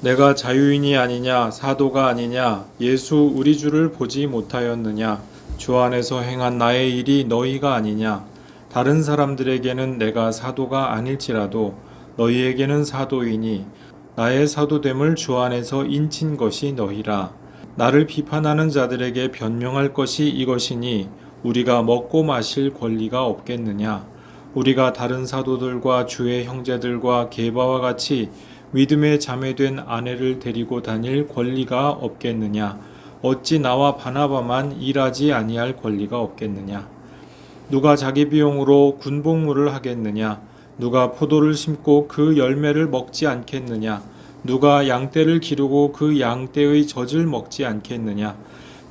내가 자유인이 아니냐 사도가 아니냐 예수 우리 주를 보지 못하였느냐 주 안에서 행한 나의 일이 너희가 아니냐 다른 사람들에게는 내가 사도가 아닐지라도 너희에게는 사도이니 나의 사도됨을 주 안에서 인친 것이 너희라. 나를 비판하는 자들에게 변명할 것이 이것이니 우리가 먹고 마실 권리가 없겠느냐. 우리가 다른 사도들과 주의 형제들과 게바와 같이 믿음에 자매된 아내를 데리고 다닐 권리가 없겠느냐. 어찌 나와 바나바만 일하지 아니할 권리가 없겠느냐. 누가 자기 비용으로 군복무를 하겠느냐. 누가 포도를 심고 그 열매를 먹지 않겠느냐. 누가 양떼를 기르고 그 양떼의 젖을 먹지 않겠느냐.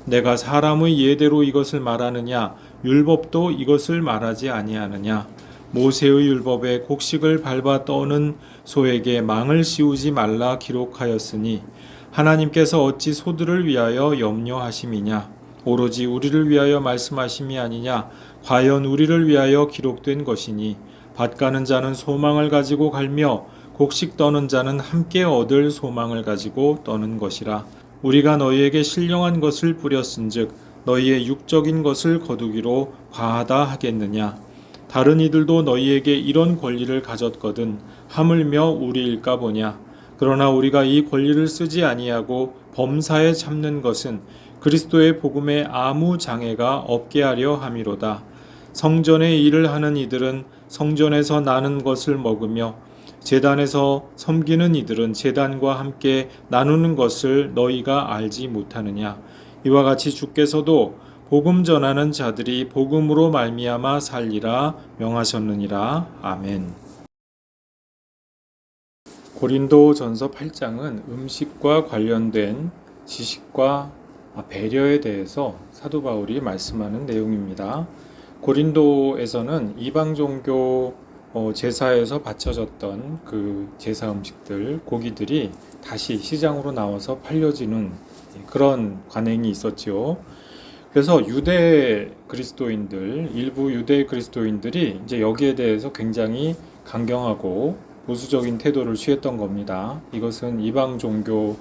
내가 사람의 예대로 이것을 말하느냐. 율법도 이것을 말하지 아니하느냐. 모세의 율법에 곡식을 밟아 떠는 소에게 망을 씌우지 말라 기록하였으니 하나님께서 어찌 소들을 위하여 염려하심이냐. 오로지 우리를 위하여 말씀하심이 아니냐. 과연 우리를 위하여 기록된 것이니 밭 가는 자는 소망을 가지고 갈며 곡식 떠는 자는 함께 얻을 소망을 가지고 떠는 것이라. 우리가 너희에게 신령한 것을 뿌렸은즉 너희의 육적인 것을 거두기로 과하다 하겠느냐. 다른 이들도 너희에게 이런 권리를 가졌거든 하물며 우리일까 보냐. 그러나 우리가 이 권리를 쓰지 아니하고 범사에 참는 것은 그리스도의 복음에 아무 장애가 없게 하려 함이로다. 성전의 일을 하는 이들은 성전에서 나는 것을 먹으며 제단에서 섬기는 이들은 제단과 함께 나누는 것을 너희가 알지 못하느냐. 이와 같이 주께서도 복음 전하는 자들이 복음으로 말미암아 살리라 명하셨느니라. 아멘. 고린도전서 8장은 음식과 관련된 지식과 배려에 대해서 사도 바울이 말씀하는 내용입니다. 고린도에서는 이방 종교 제사에서 바쳐졌던 그 제사 음식들, 고기들이 다시 시장으로 나와서 팔려지는 그런 관행이 있었지요. 그래서 유대 그리스도인들, 일부 유대 그리스도인들이 이제 여기에 대해서 굉장히 강경하고 보수적인 태도를 취했던 겁니다. 이것은 이방 종교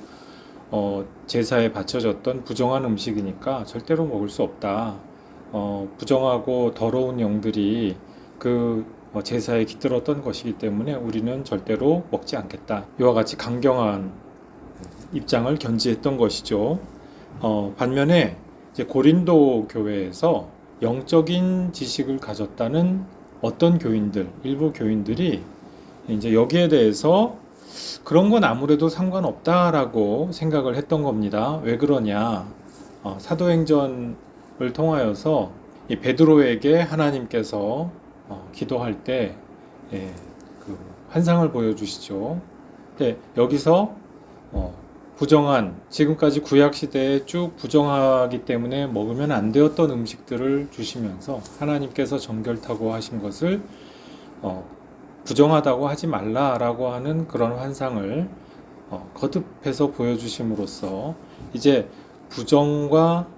제사에 바쳐졌던 부정한 음식이니까 절대로 먹을 수 없다. 부정하고 더러운 영들이 그 제사에 깃들었던 것이기 때문에 우리는 절대로 먹지 않겠다. 이와 같이 강경한 입장을 견지했던 것이죠. 반면에 이제 고린도 교회에서 영적인 지식을 가졌다는 어떤 교인들, 일부 교인들이 이제 여기에 대해서 그런 건 아무래도 상관없다라고 생각을 했던 겁니다. 왜 그러냐? 사도행전을 통하여서 이 베드로에게 하나님께서 기도할 때 그 환상을 보여주시죠. 근데 여기서 부정한, 지금까지 구약 시대에 쭉 부정하기 때문에 먹으면 안 되었던 음식들을 주시면서 하나님께서 정결타고 하신 것을 부정하다고 하지 말라라고 하는 그런 환상을 거듭해서 보여주심으로써 이제 부정과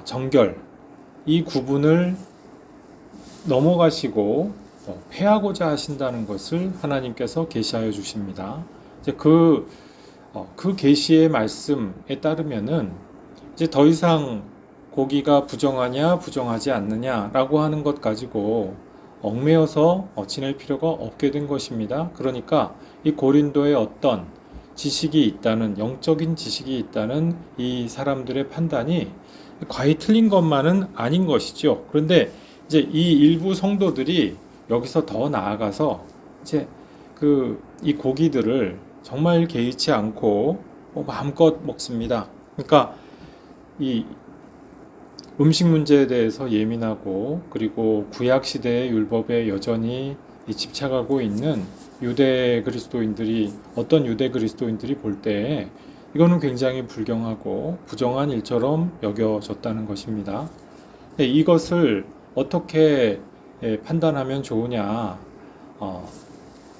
정결, 이 구분을 넘어가시고 패하고자 하신다는 것을 하나님께서 계시하여 주십니다. 이제 그 계시의 말씀에 따르면은 이제 더 이상 고기가 부정하냐 부정하지 않느냐라고 하는 것 가지고 얽매여서 지낼 필요가 없게 된 것입니다. 그러니까 이 고린도에 어떤 지식이 있다는, 영적인 지식이 있다는 이 사람들의 판단이 과히 틀린 것만은 아닌 것이죠. 그런데 이제 이 일부 성도들이 여기서 더 나아가서 이제 이 고기들을 정말 개의치 않고 마음껏 먹습니다. 그러니까 이 음식 문제에 대해서 예민하고 그리고 구약 시대의 율법에 여전히 집착하고 있는 유대 그리스도인들이, 어떤 유대 그리스도인들이 볼 때 이거는 굉장히 불경하고 부정한 일처럼 여겨졌다는 것입니다. 이것을 어떻게 판단하면 좋으냐?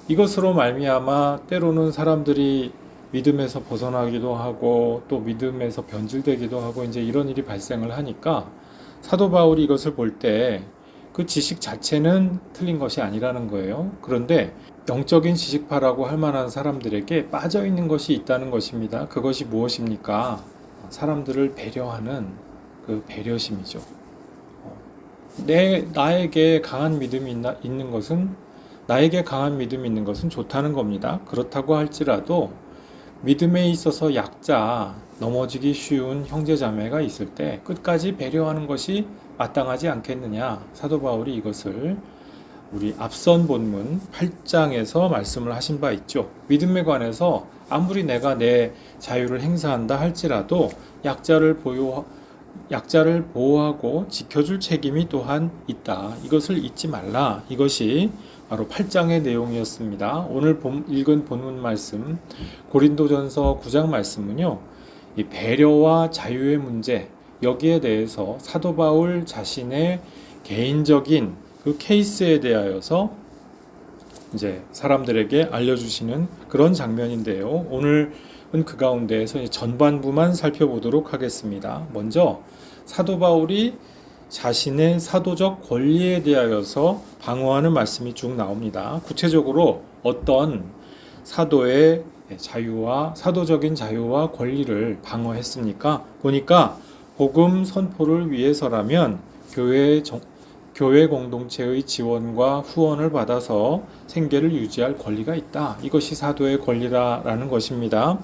이것으로 말미암아 때로는 사람들이 믿음에서 벗어나기도 하고 또 믿음에서 변질되기도 하고 이제 이런 일이 발생을 하니까 사도 바울이 이것을 볼 때 그 지식 자체는 틀린 것이 아니라는 거예요. 그런데 영적인 지식파라고 할 만한 사람들에게 빠져 있는 것이 있다는 것입니다. 그것이 무엇입니까? 사람들을 배려하는 그 배려심이죠. 나에게 강한 믿음이 있는 것은, 나에게 강한 믿음이 있는 것은 좋다는 겁니다. 그렇다고 할지라도 믿음에 있어서 약자, 넘어지기 쉬운 형제자매가 있을 때 끝까지 배려하는 것이 마땅하지 않겠느냐. 사도 바울이 이것을 우리 앞선 본문 8장에서 말씀을 하신 바 있죠. 믿음에 관해서 아무리 내가 내 자유를 행사한다 할지라도 약자를 보호하고 지켜줄 책임이 또한 있다. 이것을 잊지 말라. 이것이 바로 8장의 내용이었습니다. 오늘 읽은 본문 말씀 고린도전서 9장 말씀은요, 이 배려와 자유의 문제, 여기에 대해서 사도 바울 자신의 개인적인 그 케이스에 대하여서 이제 사람들에게 알려주시는 그런 장면인데요. 오늘은 그 가운데에서 전반부만 살펴보도록 하겠습니다. 먼저 사도 바울이 자신의 사도적 권리에 대하여서 방어하는 말씀이 쭉 나옵니다. 구체적으로 어떤 사도의 자유와 사도적인 자유와 권리를 방어했습니까? 보니까 복음 선포를 위해서라면 교회 공동체의 지원과 후원을 받아서 생계를 유지할 권리가 있다. 이것이 사도의 권리라는 것입니다.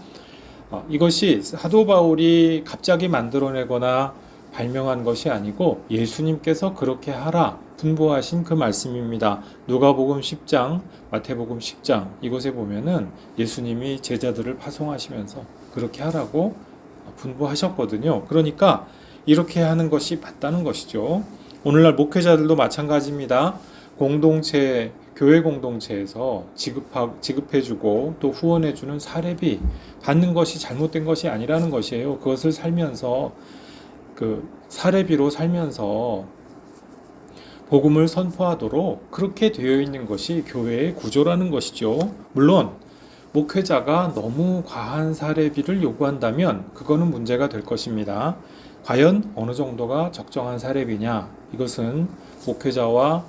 이것이 사도 바울이 갑자기 만들어내거나 발명한 것이 아니고 예수님께서 그렇게 하라 분부하신 그 말씀입니다. 누가복음 10장, 마태복음 10장 이곳에 보면은 예수님이 제자들을 파송하시면서 그렇게 하라고 분부하셨거든요. 그러니까 이렇게 하는 것이 맞다는 것이죠. 오늘날 목회자들도 마찬가지입니다. 교회 공동체에서 지급해주고 또 후원해주는 사례비 받는 것이 잘못된 것이 아니라는 것이에요. 그것을 살면서 그 사례비로 살면서 복음을 선포하도록 그렇게 되어 있는 것이 교회의 구조라는 것이죠. 물론 목회자가 너무 과한 사례비를 요구한다면 그거는 문제가 될 것입니다. 과연 어느 정도가 적정한 사례비냐? 이것은 목회자와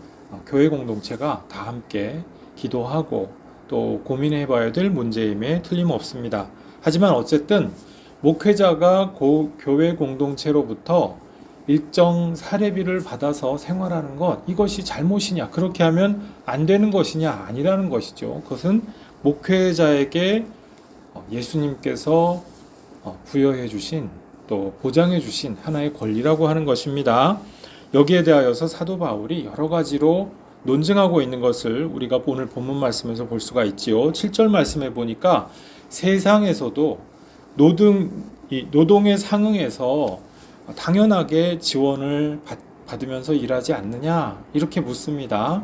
교회 공동체가 다 함께 기도하고 또 고민해 봐야 될 문제임에 틀림없습니다. 하지만 어쨌든 목회자가 교회 공동체로부터 일정 사례비를 받아서 생활하는 것, 이것이 잘못이냐? 그렇게 하면 안 되는 것이냐? 아니라는 것이죠. 그것은 목회자에게 예수님께서 부여해 주신 또 보장해 주신 하나의 권리라고 하는 것입니다. 여기에 대하여서 사도 바울이 여러 가지로 논증하고 있는 것을 우리가 오늘 본문 말씀에서 볼 수가 있지요. 7절 말씀에 보니까 세상에서도 노동에 상응해서 당연하게 지원을 받으면서 일하지 않느냐 이렇게 묻습니다.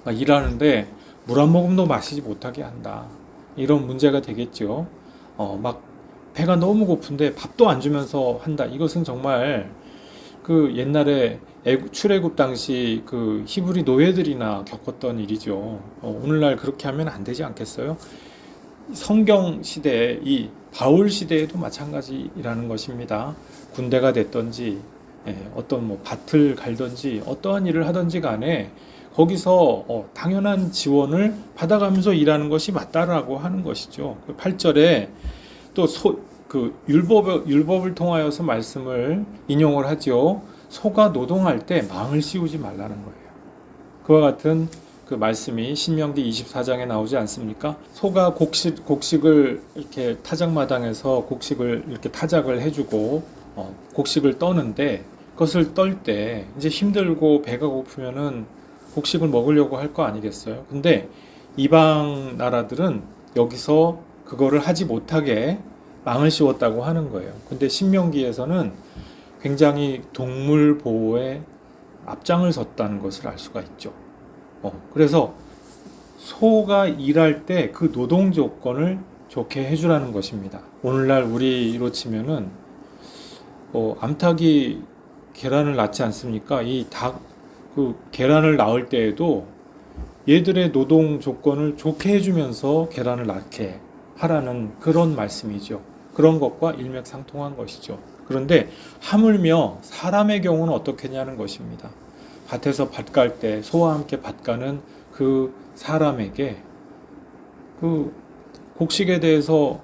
일하는데 물 한 모금도 마시지 못하게 한다. 이런 문제가 되겠죠. 막 배가 너무 고픈데 밥도 안 주면서 한다. 이것은 정말 그 옛날에 출애굽 당시 그 히브리 노예들이나 겪었던 일이죠. 오늘날 그렇게 하면 안 되지 않겠어요? 성경 시대에 이 바울 시대에도 마찬가지라는 것입니다. 군대가 됐던지 어떤 밭을 갈던지 어떠한 일을 하던지 간에 거기서 당연한 지원을 받아가면서 일하는 것이 맞다라고 하는 것이죠. 8절에 또 율법을 통하여서 말씀을 인용을 하죠. 소가 노동할 때 망을 씌우지 말라는 거예요. 그와 같은 그 말씀이 신명기 24장에 나오지 않습니까? 소가 곡식을 이렇게 타작마당에서 곡식을 이렇게 타작을 해주고 곡식을 떠는데 그것을 떨 때 이제 힘들고 배가 고프면은 곡식을 먹으려고 할 거 아니겠어요? 근데 이방 나라들은 여기서 그거를 하지 못하게 망을 씌웠다고 하는 거예요. 근데 신명기에서는 굉장히 동물 보호에 앞장을 섰다는 것을 알 수가 있죠. 그래서 소가 일할 때 그 노동 조건을 좋게 해주라는 것입니다. 오늘날 우리로 치면은 암탉이 계란을 낳지 않습니까? 그 계란을 낳을 때에도 얘들의 노동 조건을 좋게 해주면서 계란을 낳게 하라는 그런 말씀이죠. 그런 것과 일맥상통한 것이죠. 그런데 하물며 사람의 경우는 어떻겠냐는 것입니다. 밭에서 밭 갈 때 소와 함께 밭 가는 그 사람에게 그 곡식에 대해서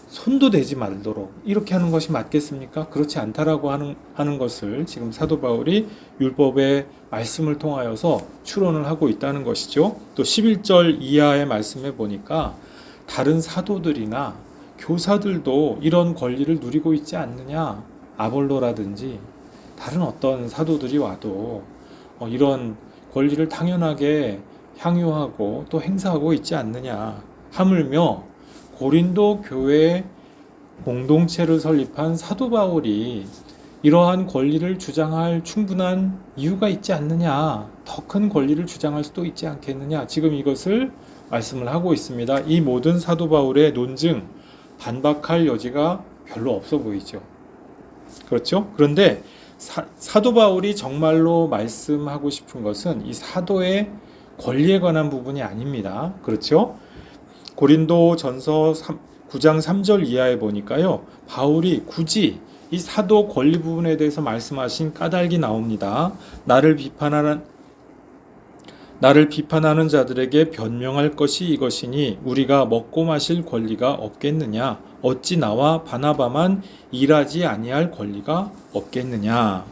손도 대지 말도록 이렇게 하는 것이 맞겠습니까? 그렇지 않다라고 하는 것을 지금 사도 바울이 율법의 말씀을 통하여서 추론을 하고 있다는 것이죠. 또 11절 이하의 말씀에 보니까 다른 사도들이나 교사들도 이런 권리를 누리고 있지 않느냐. 아볼로라든지 다른 어떤 사도들이 와도 이런 권리를 당연하게 향유하고 또 행사하고 있지 않느냐. 하물며 고린도 교회 공동체를 설립한 사도 바울이 이러한 권리를 주장할 충분한 이유가 있지 않느냐, 더 큰 권리를 주장할 수도 있지 않겠느냐, 지금 이것을 말씀을 하고 있습니다. 이 모든 사도 바울의 논증, 반박할 여지가 별로 없어 보이죠. 그렇죠? 그런데 사도 바울이 정말로 말씀하고 싶은 것은 이 사도의 권리에 관한 부분이 아닙니다. 그렇죠? 고린도 전서 9장 3절 이하에 보니까요, 바울이 굳이 이 사도 권리 부분에 대해서 말씀하신 까닭이 나옵니다. 나를 비판하는 자들에게 변명할 것이 이것이니 우리가 먹고 마실 권리가 없겠느냐? 어찌 나와 바나바만 일하지 아니할 권리가 없겠느냐?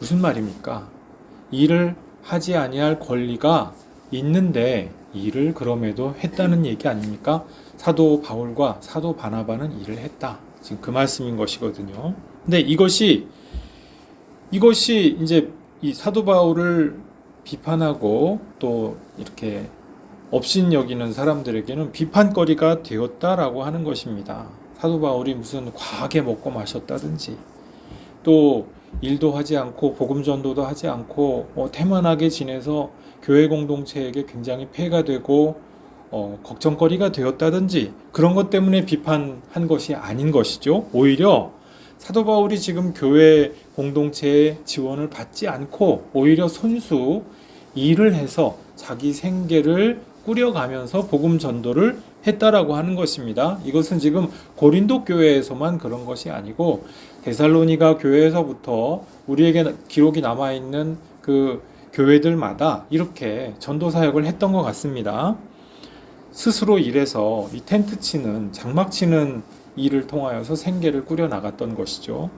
무슨 말입니까? 일을 하지 아니할 권리가 있는데 일을 그럼에도 했다는 얘기 아닙니까? 사도 바울과 사도 바나바는 일을 했다. 지금 그 말씀인 것이거든요. 근데 이것이 이제 이 사도 바울을 비판하고 또 이렇게 업신여기는 사람들에게는 비판거리가 되었다라고 하는 것입니다. 사도 바울이 무슨 과하게 먹고 마셨다든지 또 일도 하지 않고 복음 전도도 하지 않고 태만하게 지내서 교회 공동체에게 굉장히 폐해가 되고 걱정거리가 되었다든지 그런 것 때문에 비판한 것이 아닌 것이죠. 오히려 사도 바울이 지금 교회 공동체의 지원을 받지 않고 오히려 손수 일을 해서 자기 생계를 꾸려가면서 복음 전도를 했다라고 하는 것입니다. 이것은 지금 고린도 교회에서만 그런 것이 아니고 데살로니가 교회에서부터 우리에게 기록이 남아있는 그 교회들마다 이렇게 전도 사역을 했던 것 같습니다. 스스로 일해서 이 텐트 치는 장막 치는 일을 통하여서 생계를 꾸려 나갔던 것이죠.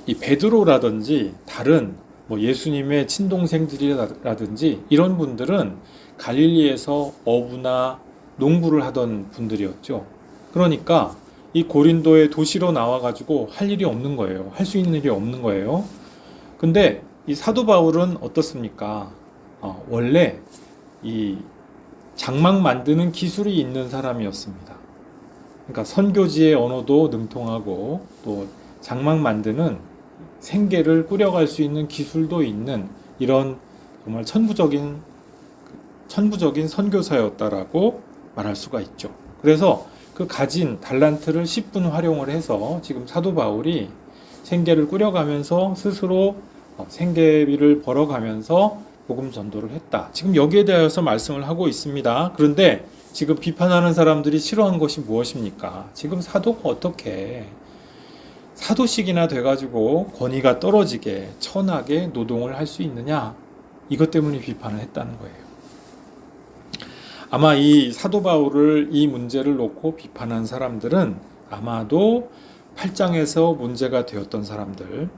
이 베드로라든지 다른 예수님의 친동생들이라든지 이런 분들은 갈릴리에서 어부나 농부를 하던 분들이었죠. 그러니까 이 고린도의 도시로 나와가지고 할 일이 없는 거예요. 할 수 있는 일이 없는 거예요. 근데 이 사도 바울은 어떻습니까? 원래 이 장막 만드는 기술이 있는 사람이었습니다. 그러니까 선교지의 언어도 능통하고 또 장막 만드는 생계를 꾸려갈 수 있는 기술도 있는 이런 정말 천부적인 선교사였다라고 말할 수가 있죠. 그래서 그 가진 달란트를 10분 활용을 해서 지금 사도 바울이 생계를 꾸려가면서 스스로 생계비를 벌어가면서 복음 전도를 했다. 지금 여기에 대해서 말씀을 하고 있습니다. 그런데 지금 비판하는 사람들이 싫어한 것이 무엇입니까? 지금 사도가 어떻게 사도식이나 돼가지고 권위가 떨어지게 천하게 노동을 할 수 있느냐? 이것 때문에 비판을 했다는 거예요. 아마 이 사도 바울을 이 문제를 놓고 비판한 사람들은 아마도 8장에서 문제가 되었던 사람들,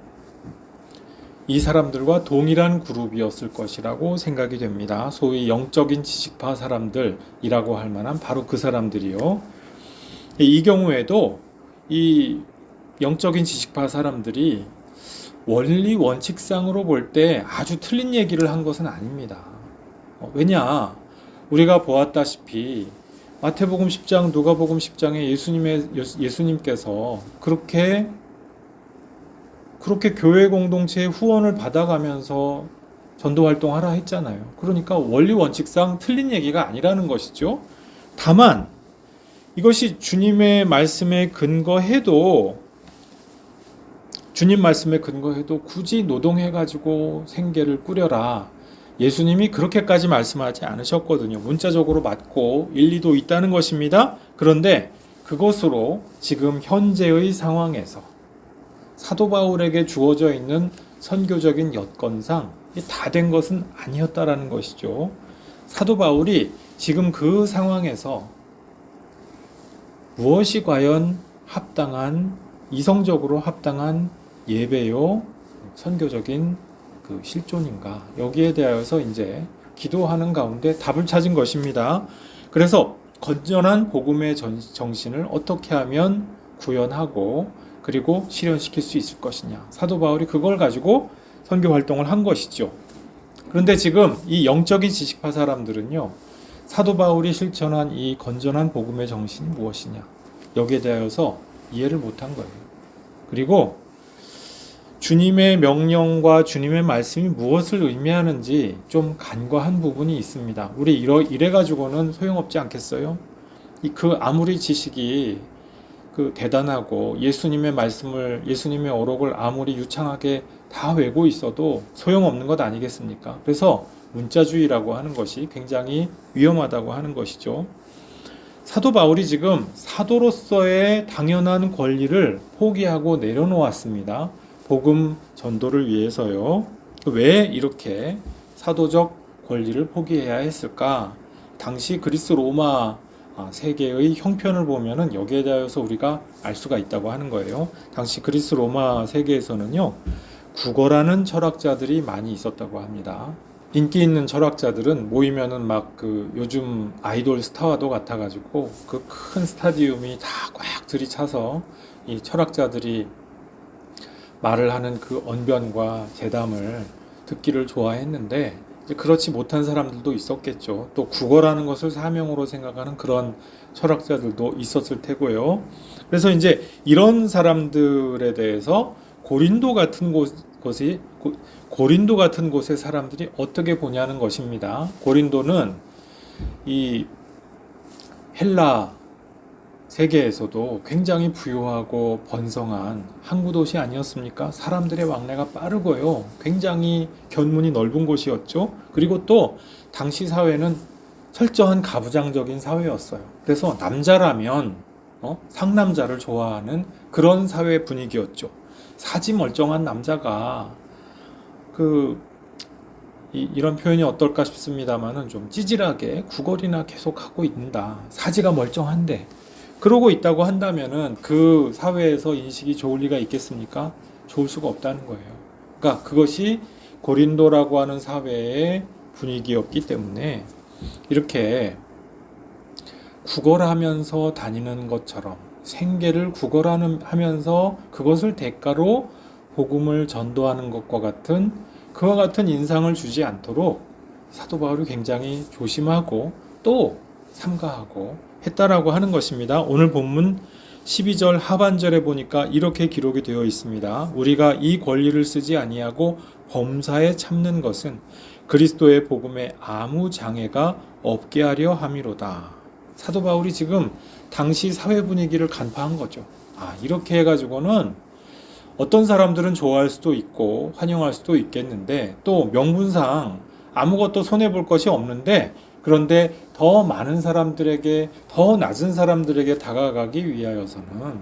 이 사람들과 동일한 그룹이었을 것이라고 생각이 됩니다. 소위 영적인 지식파 사람들이라고 할 만한 바로 그 사람들이요. 이 경우에도 이 영적인 지식파 사람들이 원리 원칙상으로 볼 때 아주 틀린 얘기를 한 것은 아닙니다. 왜냐? 우리가 보았다시피 마태복음 10장, 누가복음 10장에 예수님께서 그렇게 교회 공동체의 후원을 받아가면서 전도 활동하라 했잖아요. 그러니까 원리 원칙상 틀린 얘기가 아니라는 것이죠. 다만 이것이 주님의 말씀에 근거해도 굳이 노동해가지고 생계를 꾸려라. 예수님이 그렇게까지 말씀하지 않으셨거든요. 문자적으로 맞고 일리도 있다는 것입니다. 그런데 그것으로 지금 현재의 상황에서 사도 바울에게 주어져 있는 선교적인 여건상 다 된 것은 아니었다라는 것이죠. 사도 바울이 지금 그 상황에서 무엇이 과연 합당한, 이성적으로 합당한 예배요, 선교적인 그 실존인가, 여기에 대하여서 이제 기도하는 가운데 답을 찾은 것입니다. 그래서 건전한 복음의 정신을 어떻게 하면 구현하고 그리고 실현시킬 수 있을 것이냐, 사도 바울이 그걸 가지고 선교 활동을 한 것이죠. 그런데 지금 이 영적인 지식파 사람들은요, 사도 바울이 실천한 이 건전한 복음의 정신이 무엇이냐, 여기에 대하여서 이해를 못한 거예요. 그리고 주님의 명령과 주님의 말씀이 무엇을 의미하는지 좀 간과한 부분이 있습니다. 우리 이래가지고는 소용없지 않겠어요? 아무리 지식이 대단하고 예수님의 말씀을, 예수님의 어록을 아무리 유창하게 다 외고 있어도 소용없는 것 아니겠습니까? 그래서 문자주의라고 하는 것이 굉장히 위험하다고 하는 것이죠. 사도 바울이 지금 사도로서의 당연한 권리를 포기하고 내려놓았습니다. 복음 전도를 위해서요. 왜 이렇게 사도적 권리를 포기해야 했을까? 당시 그리스 로마 세계의 형편을 보면은 여기에 대해서 우리가 알 수가 있다고 하는 거예요. 당시 그리스 로마 세계에서는요, 구거라는 철학자들이 많이 있었다고 합니다. 인기 있는 철학자들은 모이면은 막 요즘 아이돌 스타와도 같아가지고 그 큰 스타디움이 다 꽉 들이차서 이 철학자들이 말을 하는 그 언변과 재담을 듣기를 좋아했는데, 이제 그렇지 못한 사람들도 있었겠죠. 또 국어라는 것을 사명으로 생각하는 그런 철학자들도 있었을 테고요. 그래서 이제 이런 사람들에 대해서 고린도 같은 곳의 사람들이 어떻게 보냐는 것입니다. 고린도는 이 헬라 세계에서도 굉장히 부유하고 번성한 항구 도시 아니었습니까? 사람들의 왕래가 빠르고요, 굉장히 견문이 넓은 곳이었죠. 그리고 또 당시 사회는 철저한 가부장적인 사회였어요. 그래서 남자라면 상남자를 좋아하는 그런 사회 분위기였죠. 사지 멀쩡한 남자가 이런 표현이 어떨까 싶습니다만은 좀 찌질하게 구걸이나 계속 하고 있다. 사지가 멀쩡한데 그러고 있다고 한다면은 그 사회에서 인식이 좋을 리가 있겠습니까? 좋을 수가 없다는 거예요. 그러니까 그것이 고린도라고 하는 사회의 분위기였기 때문에 이렇게 구걸하면서 다니는 것처럼, 생계를 구걸하면서 그것을 대가로 복음을 전도하는 것과 같은, 그와 같은 인상을 주지 않도록 사도 바울이 굉장히 조심하고 또 삼가하고 했다라고 하는 것입니다. 오늘 본문 12절 하반절에 보니까 이렇게 기록이 되어 있습니다. 우리가 이 권리를 쓰지 아니하고 범사에 참는 것은 그리스도의 복음에 아무 장애가 없게 하려 함이로다. 사도 바울이 지금 당시 사회 분위기를 간파한 거죠. 이렇게 해가지고는 어떤 사람들은 좋아할 수도 있고 환영할 수도 있겠는데, 또 명분상 아무것도 손해볼 것이 없는데, 그런데 더 많은 사람들에게, 더 낮은 사람들에게 다가가기 위하여서는,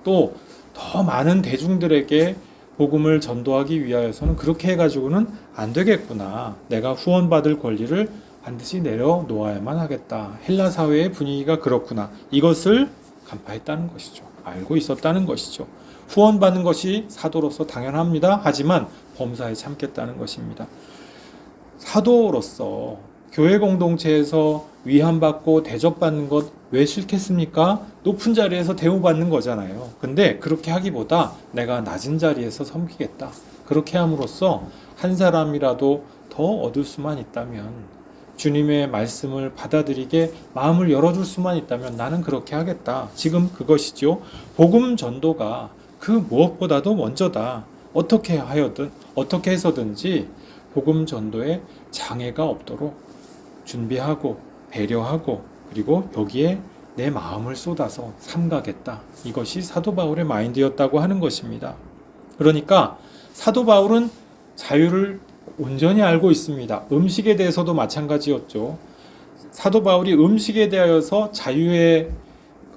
또 더 많은 대중들에게 복음을 전도하기 위하여서는 그렇게 해가지고는 안 되겠구나. 내가 후원받을 권리를 반드시 내려놓아야만 하겠다. 헬라 사회의 분위기가 그렇구나. 이것을 간파했다는 것이죠. 알고 있었다는 것이죠. 후원받는 것이 사도로서 당연합니다. 하지만 범사에 참겠다는 것입니다. 사도로서 교회 공동체에서 위함받고 대접받는 것 왜 싫겠습니까? 높은 자리에서 대우받는 거잖아요. 근데 그렇게 하기보다 내가 낮은 자리에서 섬기겠다. 그렇게 함으로써 한 사람이라도 더 얻을 수만 있다면, 주님의 말씀을 받아들이게 마음을 열어줄 수만 있다면 나는 그렇게 하겠다. 지금 그것이죠. 복음 전도가 그 무엇보다도 먼저다. 어떻게 해서든지 복음 전도에 장애가 없도록 준비하고 배려하고, 그리고 여기에 내 마음을 쏟아서 삼가겠다. 이것이 사도 바울의 마인드였다고 하는 것입니다. 그러니까 사도 바울은 자유를 온전히 알고 있습니다. 음식에 대해서도 마찬가지였죠. 사도 바울이 음식에 대하여서 자유의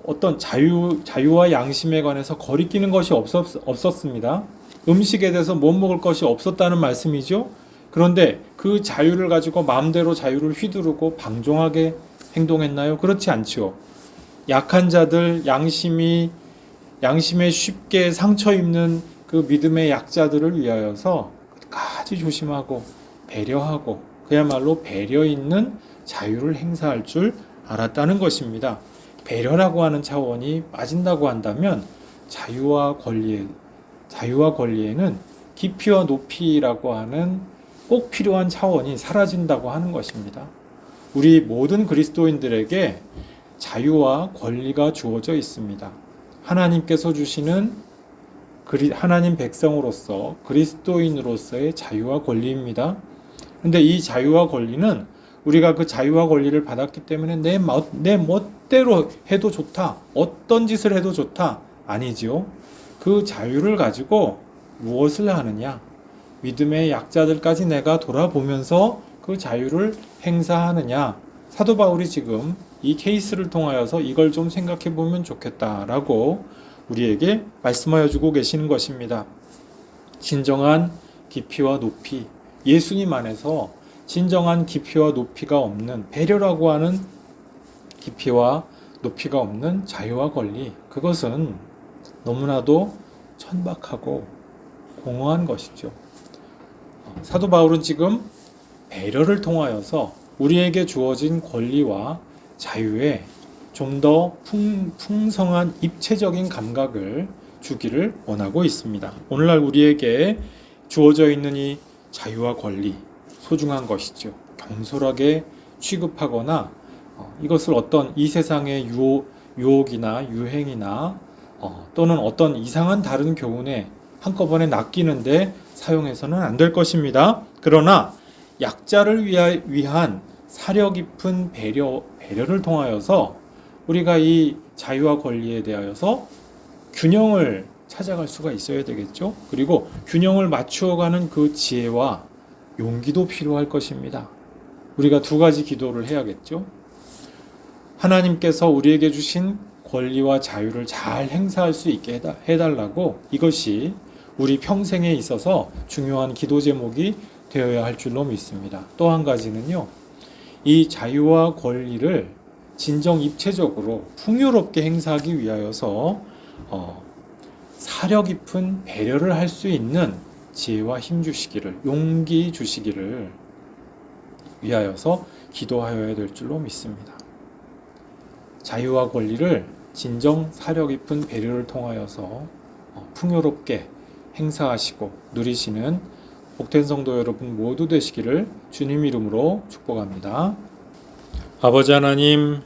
어떤 자유와 양심에 관해서 거리끼는 것이 없었습니다. 음식에 대해서 못 먹을 것이 없었다는 말씀이죠. 그런데 그 자유를 가지고 마음대로 자유를 휘두르고 방종하게 행동했나요? 그렇지 않죠. 약한 자들, 양심에 쉽게 상처 입는 그 믿음의 약자들을 위하여서 끝까지 조심하고 배려하고 그야말로 배려 있는 자유를 행사할 줄 알았다는 것입니다. 배려라고 하는 차원이 빠진다고 한다면 자유와 권리에는 깊이와 높이라고 하는 꼭 필요한 차원이 사라진다고 하는 것입니다. 우리 모든 그리스도인들에게 자유와 권리가 주어져 있습니다. 하나님께서 주시는 하나님 백성으로서 그리스도인으로서의 자유와 권리입니다. 그런데 이 자유와 권리는 우리가 그 자유와 권리를 받았기 때문에 내 멋대로 해도 좋다, 어떤 짓을 해도 좋다, 아니지요. 그 자유를 가지고 무엇을 하느냐, 믿음의 약자들까지 내가 돌아보면서 그 자유를 행사하느냐. 사도 바울이 지금 이 케이스를 통하여서 이걸 좀 생각해 보면 좋겠다라고 우리에게 말씀하여 주고 계시는 것입니다. 진정한 깊이와 높이, 예수님 안에서 진정한 깊이와 높이가 없는, 배려라고 하는 깊이와 높이가 없는 자유와 권리, 그것은 너무나도 천박하고 공허한 것이죠. 사도 바울은 지금 배려를 통하여서 우리에게 주어진 권리와 자유에 좀 더 풍성한 입체적인 감각을 주기를 원하고 있습니다. 오늘날 우리에게 주어져 있는 이 자유와 권리, 소중한 것이죠. 경솔하게 취급하거나 이것을 어떤 이 세상의 유혹이나 유행이나 또는 어떤 이상한 다른 교훈에 한꺼번에 낚이는데 사용해서는 안 될 것입니다. 그러나 약자를 위한 사려 깊은 배려를 통하여서 우리가 이 자유와 권리에 대하여서 균형을 찾아갈 수가 있어야 되겠죠. 그리고 균형을 맞추어가는 그 지혜와 용기도 필요할 것입니다. 우리가 두 가지 기도를 해야겠죠. 하나님께서 우리에게 주신 권리와 자유를 잘 행사할 수 있게 해달라고, 이것이 우리 평생에 있어서 중요한 기도 제목이 되어야 할 줄로 믿습니다. 또 한 가지는요, 이 자유와 권리를 진정 입체적으로 풍요롭게 행사하기 위하여서 사려 깊은 배려를 할 수 있는 지혜와 힘 주시기를, 용기 주시기를 위하여서 기도하여야 될 줄로 믿습니다. 자유와 권리를 진정 사려 깊은 배려를 통하여서 풍요롭게 행사하시고 누리시는 복된 성도 여러분 모두 되시기를 주님 이름으로 축복합니다. 아버지 하나님,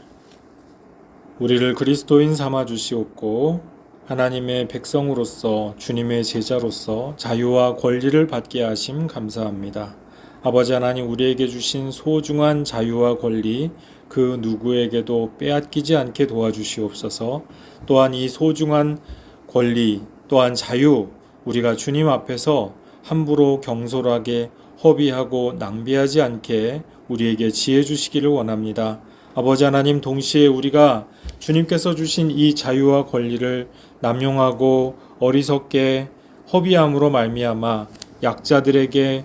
우리를 그리스도인 삼아 주시옵고 하나님의 백성으로서 주님의 제자로서 자유와 권리를 받게 하심 감사합니다. 아버지 하나님, 우리에게 주신 소중한 자유와 권리 그 누구에게도 빼앗기지 않게 도와주시옵소서. 또한 이 소중한 권리 또한 자유, 우리가 주님 앞에서 함부로 경솔하게 허비하고 낭비하지 않게 우리에게 지혜 주시기를 원합니다. 아버지 하나님, 동시에 우리가 주님께서 주신 이 자유와 권리를 남용하고 어리석게 허비함으로 말미암아 약자들에게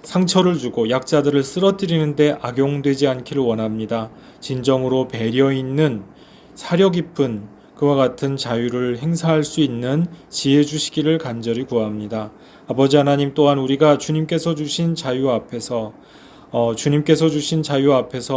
상처를 주고 약자들을 쓰러뜨리는데 악용되지 않기를 원합니다. 진정으로 배려 있는 사려 깊은 그와 같은 자유를 행사할 수 있는 지혜 주시기를 간절히 구합니다. 아버지 하나님, 또한 우리가 주님께서 주신 자유 앞에서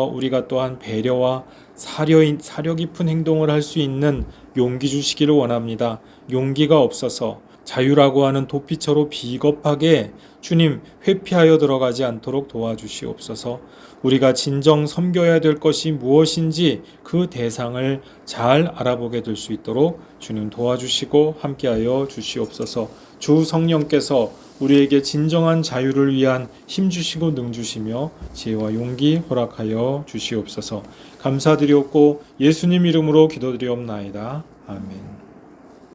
우리가 또한 배려와 사려 깊은 행동을 할 수 있는 용기 주시기를 원합니다. 용기가 없어서 자유라고 하는 도피처로 비겁하게 주님 회피하여 들어가지 않도록 도와주시옵소서. 우리가 진정 섬겨야 될 것이 무엇인지 그 대상을 잘 알아보게 될 수 있도록 주님 도와주시고 함께하여 주시옵소서. 주 성령께서 우리에게 진정한 자유를 위한 힘 주시고 능 주시며 지혜와 용기 허락하여 주시옵소서. 감사드리옵고 예수님 이름으로 기도드리옵나이다. 아멘.